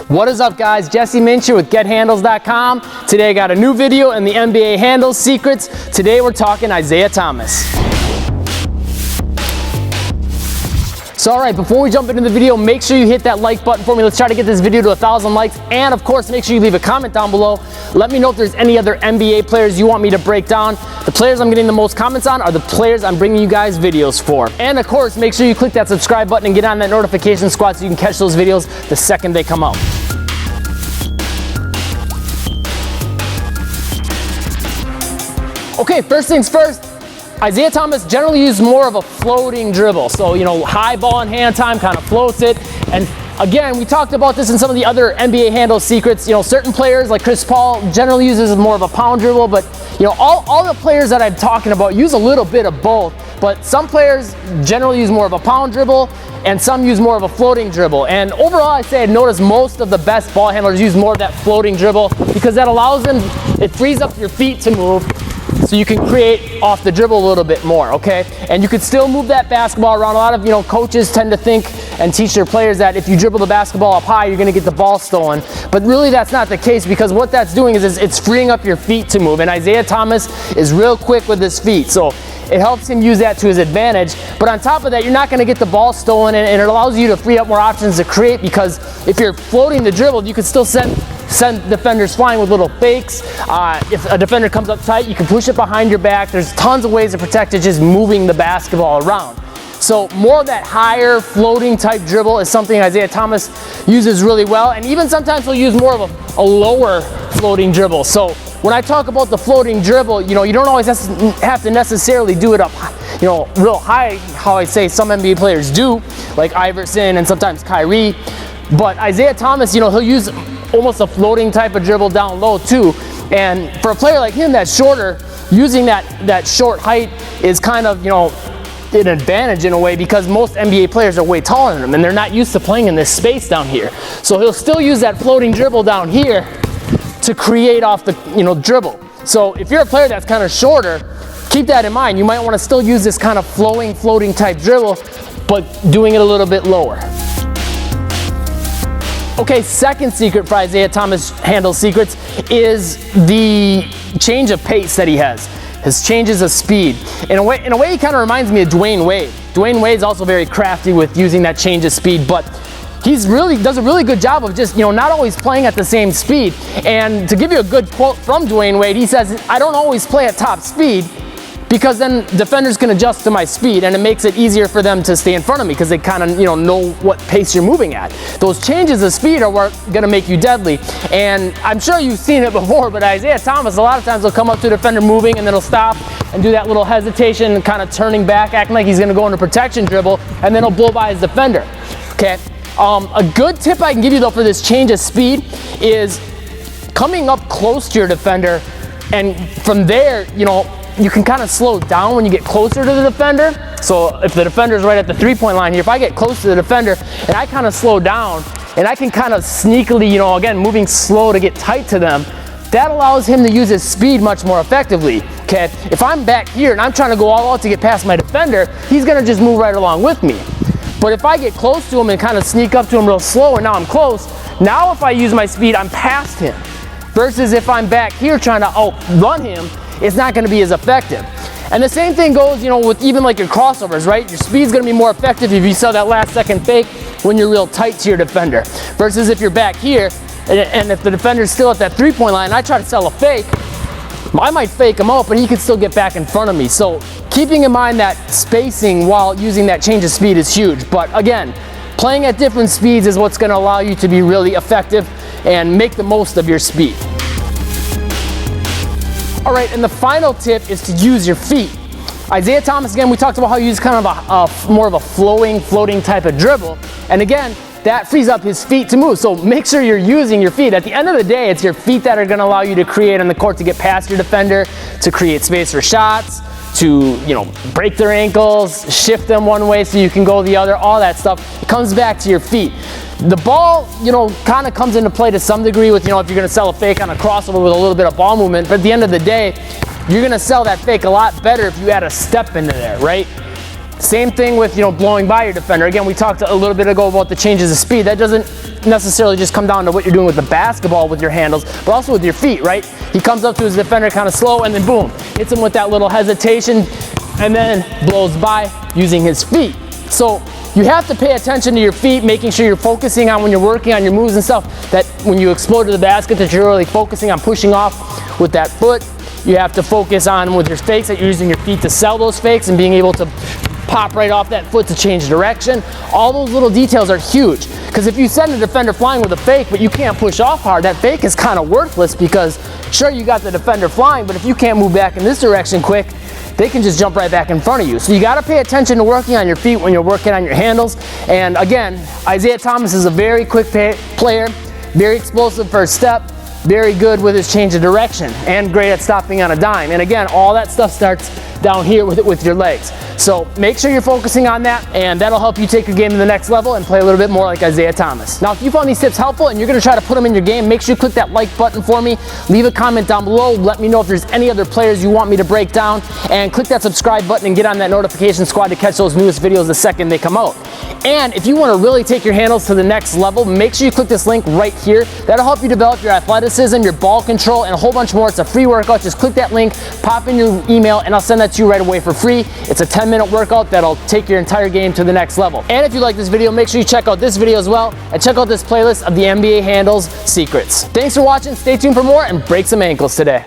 What is up, guys? Jesse Muench here with GetHandles.com. Today I got a new video in the NBA handles secrets. Today we're talking Isaiah Thomas. So alright, before we jump into the video, make sure you hit that like button for me. Let's try to get this video to 1,000 likes. And of course, make sure you leave a comment down below. Let me know if there's any other NBA players you want me to break down. The players I'm getting the most comments on are the players I'm bringing you guys videos for. And of course, make sure you click that subscribe button and get on that notification squad so you can catch those videos the second they come out. Okay, first things first, Isaiah Thomas generally uses more of a floating dribble. So, high ball in hand time, kind of floats it. And again, we talked about this in some of the other NBA handle secrets. Certain players like Chris Paul generally uses more of a pound dribble, but all the players that I'm talking about use a little bit of both. But some players generally use more of a pound dribble and some use more of a floating dribble. And overall, I say I've noticed most of the best ball handlers use more of that floating dribble because that allows them, it frees up your feet to move. So you can create off the dribble a little bit more, okay? And you can still move that basketball around. A lot of, coaches tend to think and teach their players that if you dribble the basketball up high, you're gonna get the ball stolen. But really that's not the case, because what that's doing is it's freeing up your feet to move. And Isaiah Thomas is real quick with his feet. So it helps him use that to his advantage. But on top of that, you're not gonna get the ball stolen, and it allows you to free up more options to create, because if you're floating the dribble, you can still send defenders flying with little fakes. If a defender comes up tight, you can push it behind your back. There's tons of ways to protect it just moving the basketball around. So more of that higher floating type dribble is something Isaiah Thomas uses really well. And even sometimes he'll use more of a lower floating dribble. So when I talk about the floating dribble, you don't always have to necessarily do it up, real high, how I say some NBA players do, like Iverson and sometimes Kyrie. But Isaiah Thomas, he'll use almost a floating type of dribble down low too. And for a player like him that's shorter, using that short height is kind of, an advantage in a way, because most NBA players are way taller than him and they're not used to playing in this space down here. So he'll still use that floating dribble down here to create off the, dribble. So if you're a player that's kind of shorter, keep that in mind. You might want to still use this kind of floating type dribble, but doing it a little bit lower. Okay, second secret for Isaiah Thomas handle secrets is the change of pace that he has. His changes of speed. In a way, he kind of reminds me of Dwayne Wade. Dwayne Wade's also very crafty with using that change of speed, but does a really good job of just, not always playing at the same speed. And to give you a good quote from Dwayne Wade, he says, "I don't always play at top speed because then defenders can adjust to my speed, and it makes it easier for them to stay in front of me because they kind of, know what pace you're moving at." Those changes of speed are what are going to make you deadly. And I'm sure you've seen it before, but Isaiah Thomas, a lot of times he'll come up to a defender moving and then he'll stop and do that little hesitation and kind of turning back, acting like he's going to go into protection dribble, and then he'll blow by his defender. Okay. A good tip I can give you though for this change of speed is coming up close to your defender, and from there, you can kind of slow down when you get closer to the defender. So if the defender's right at the three-point line here, if I get close to the defender and I kind of slow down and I can kind of sneakily, again, moving slow to get tight to them, that allows him to use his speed much more effectively. Okay, if I'm back here and I'm trying to go all out to get past my defender, he's gonna just move right along with me. But if I get close to him and kind of sneak up to him real slow, and now I'm close, now if I use my speed, I'm past him. Versus if I'm back here trying to outrun him, it's not going to be as effective. And the same thing goes, with even like your crossovers, right? Your speed's going to be more effective if you sell that last second fake when you're real tight to your defender. Versus if you're back here, and if the defender's still at that three-point line, and I try to sell a fake, I might fake him out, but he could still get back in front of me. So keeping in mind that spacing while using that change of speed is huge. But again, playing at different speeds is what's going to allow you to be really effective and make the most of your speed. All right, and the final tip is to use your feet. Isaiah Thomas, again, we talked about how you use kind of more of a floating type of dribble. And again, that frees up his feet to move. So make sure you're using your feet. At the end of the day, it's your feet that are going to allow you to create on the court, to get past your defender, to create space for shots, to break their ankles, shift them one way so you can go the other, all that stuff. It comes back to your feet. The ball, kind of comes into play to some degree with, if you're going to sell a fake on a crossover with a little bit of ball movement. But at the end of the day, you're going to sell that fake a lot better if you add a step into there, right? Same thing with, you know, blowing by your defender. Again, we talked a little bit ago about the changes of speed. That doesn't necessarily just come down to what you're doing with the basketball with your handles, but also with your feet, right? He comes up to his defender kind of slow and then boom, hits him with that little hesitation and then blows by using his feet. So you have to pay attention to your feet, making sure you're focusing on when you're working on your moves and stuff, that when you explode to the basket that you're really focusing on pushing off with that foot. You have to focus on with your fakes that you're using your feet to sell those fakes and being able to pop right off that foot to change direction. All those little details are huge, because if you send a defender flying with a fake but you can't push off hard, that fake is kind of worthless, because sure, you got the defender flying, but if you can't move back in this direction quick, they can just jump right back in front of you. So you got to pay attention to working on your feet when you're working on your handles. And again, Isaiah Thomas is a very quick player, very explosive first step, very good with his change of direction, and great at stopping on a dime. And again, all that stuff starts down here with your legs. So make sure you're focusing on that, and that'll help you take your game to the next level and play a little bit more like Isaiah Thomas. Now, if you found these tips helpful and you're gonna try to put them in your game, make sure you click that like button for me. Leave a comment down below. Let me know if there's any other players you want me to break down, and click that subscribe button and get on that notification squad to catch those newest videos the second they come out. And if you want to really take your handles to the next level, make sure you click this link right here. That'll help you develop your athleticism, your ball control, and a whole bunch more. It's a free workout. Just click that link, pop in your email, and I'll send that to you right away for free. It's a 10-minute workout that'll take your entire game to the next level. And if you like this video, make sure you check out this video as well, and check out this playlist of the NBA handles secrets. Thanks for watching. Stay tuned for more, and break some ankles today.